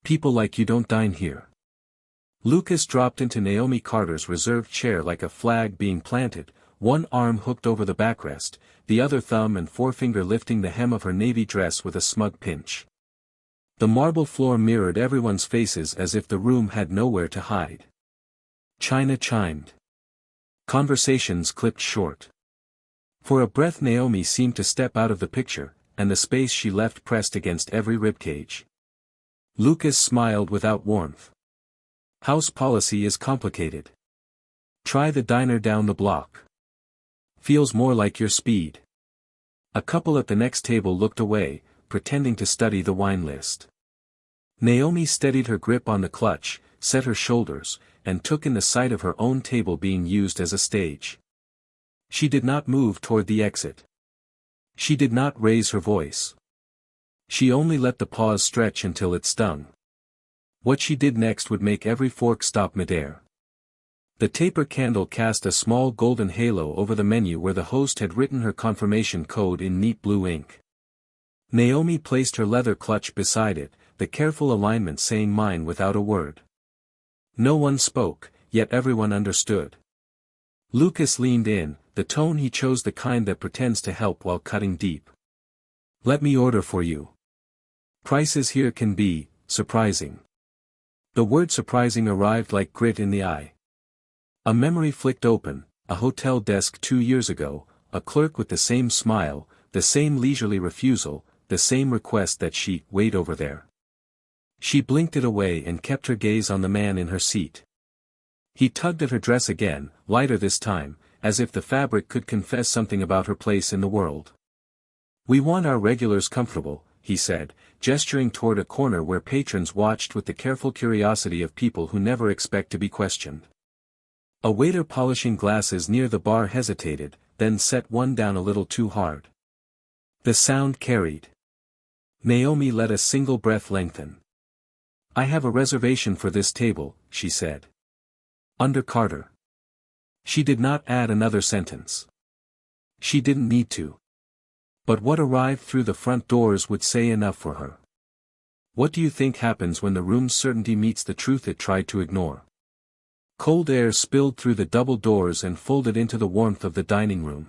People like you don't dine here. Lucas dropped into Naomi Carter's reserved chair like a flag being planted, one arm hooked over the backrest, the other thumb and forefinger lifting the hem of her navy dress with a smug pinch. The marble floor mirrored everyone's faces as if the room had nowhere to hide. China chimed. Conversations clipped short. For a breath Naomi seemed to step out of the picture, and the space she left pressed against every ribcage. Lucas smiled without warmth. House policy is complicated. Try the diner down the block. Feels more like your speed. A couple at the next table looked away, pretending to study the wine list. Naomi steadied her grip on the clutch, set her shoulders, and took in the sight of her own table being used as a stage. She did not move toward the exit. She did not raise her voice. She only let the pause stretch until it stung. What she did next would make every fork stop midair. The taper candle cast a small golden halo over the menu where the host had written her confirmation code in neat blue ink. Naomi placed her leather clutch beside it, the careful alignment saying mine without a word. No one spoke, yet everyone understood. Lucas leaned in, the tone he chose the kind that pretends to help while cutting deep. Let me order for you. Prices here can be surprising. The word surprising arrived like grit in the eye. A memory flicked open, a hotel desk 2 years ago, a clerk with the same smile, the same leisurely refusal, the same request that she wait over there. She blinked it away and kept her gaze on the man in her seat. He tugged at her dress again, lighter this time, as if the fabric could confess something about her place in the world. We want our regulars comfortable, he said, gesturing toward a corner where patrons watched with the careful curiosity of people who never expect to be questioned. A waiter polishing glasses near the bar hesitated, then set one down a little too hard. The sound carried. Naomi let a single breath lengthen. I have a reservation for this table, she said. Under Carter. She did not add another sentence. She didn't need to. But what arrived through the front doors would say enough for her. What do you think happens when the room's certainty meets the truth it tried to ignore? Cold air spilled through the double doors and folded into the warmth of the dining room.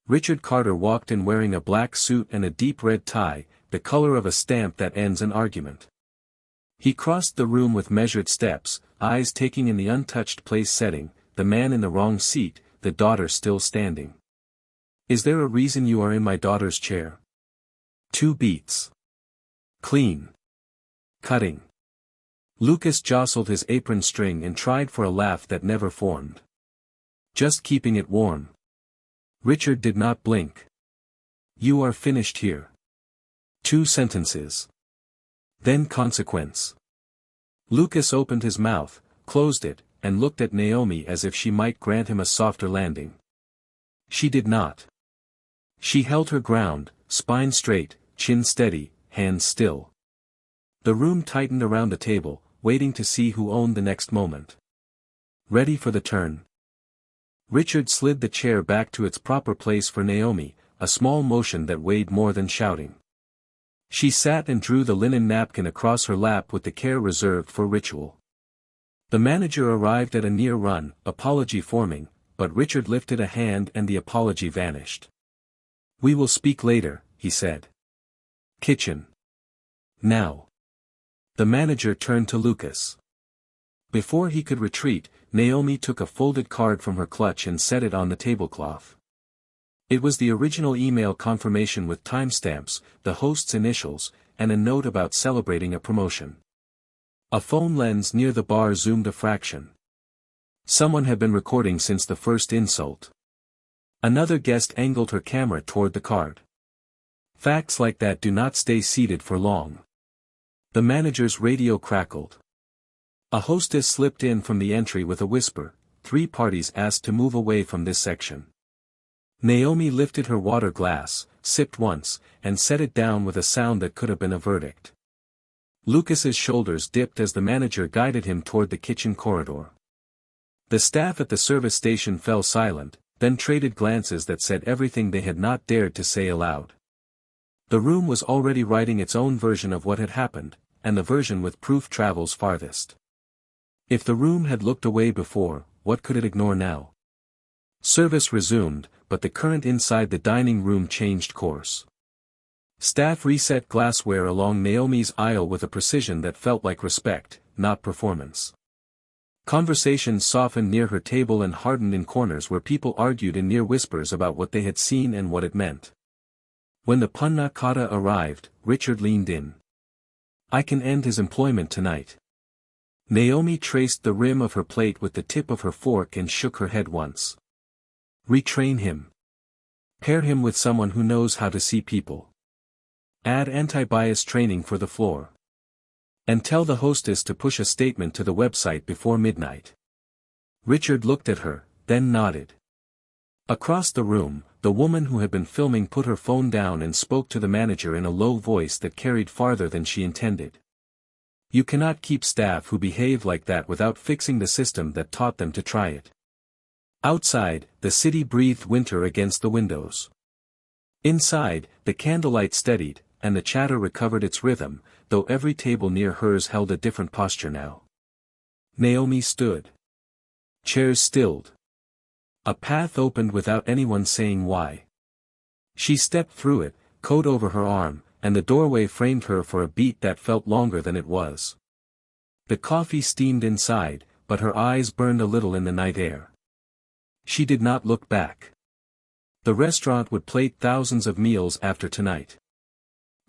Richard Carter walked in wearing a black suit and a deep red tie, the color of a stamp that ends an argument. He crossed the room with measured steps, eyes taking in the untouched place setting, the man in the wrong seat, the daughter still standing. Is there a reason you are in my daughter's chair? 2 beats. Clean. Cutting. Lucas jostled his apron string and tried for a laugh that never formed. Just keeping it warm. Richard did not blink. You are finished here. 2 sentences. Then consequence. Lucas opened his mouth, closed it, and looked at Naomi as if she might grant him a softer landing. She did not. She held her ground, spine straight, chin steady, hands still. The room tightened around the table, waiting to see who owned the next moment. Ready for the turn. Richard slid the chair back to its proper place for Naomi, a small motion that weighed more than shouting. She sat and drew the linen napkin across her lap with the care reserved for ritual. The manager arrived at a near run, apology forming, but Richard lifted a hand and the apology vanished. We will speak later, he said. Kitchen. Now. The manager turned to Lucas. Before he could retreat, Naomi took a folded card from her clutch and set it on the tablecloth. It was the original email confirmation with timestamps, the host's initials, and a note about celebrating a promotion. A phone lens near the bar zoomed a fraction. Someone had been recording since the first insult. Another guest angled her camera toward the card. Facts like that do not stay seated for long. The manager's radio crackled. A hostess slipped in from the entry with a whisper, 3 parties asked to move away from this section. Naomi lifted her water glass, sipped once, and set it down with a sound that could have been a verdict. Lucas's shoulders dipped as the manager guided him toward the kitchen corridor. The staff at the service station fell silent, then traded glances that said everything they had not dared to say aloud. The room was already writing its own version of what had happened, and the version with proof travels farthest. If the room had looked away before, what could it ignore now? Service resumed, but the current inside the dining room changed course. Staff reset glassware along Naomi's aisle with a precision that felt like respect, not performance. Conversations softened near her table and hardened in corners where people argued in near whispers about what they had seen and what it meant. When the panna cotta arrived, Richard leaned in. "I can end his employment tonight." Naomi traced the rim of her plate with the tip of her fork and shook her head once. "Retrain him. Pair him with someone who knows how to see people. Add anti-bias training for the floor. And tell the hostess to push a statement to the website before midnight." Richard looked at her, then nodded. Across the room, the woman who had been filming put her phone down and spoke to the manager in a low voice that carried farther than she intended. "You cannot keep staff who behave like that without fixing the system that taught them to try it." Outside, the city breathed winter against the windows. Inside, the candlelight steadied, and the chatter recovered its rhythm, though every table near hers held a different posture now. Naomi stood. Chairs stilled. A path opened without anyone saying why. She stepped through it, coat over her arm, and the doorway framed her for a beat that felt longer than it was. The coffee steamed inside, but her eyes burned a little in the night air. She did not look back. The restaurant would plate thousands of meals after tonight.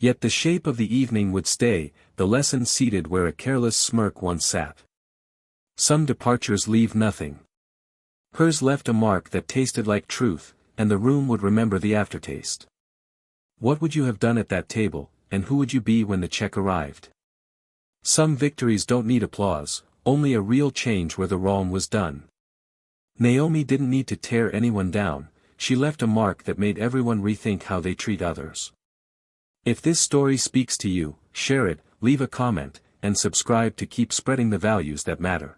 Yet the shape of the evening would stay, the lesson seated where a careless smirk once sat. Some departures leave nothing. Hers left a mark that tasted like truth, and the room would remember the aftertaste. What would you have done at that table, and who would you be when the check arrived? Some victories don't need applause, only a real change where the wrong was done. Naomi didn't need to tear anyone down, she left a mark that made everyone rethink how they treat others. If this story speaks to you, share it, leave a comment, and subscribe to keep spreading the values that matter.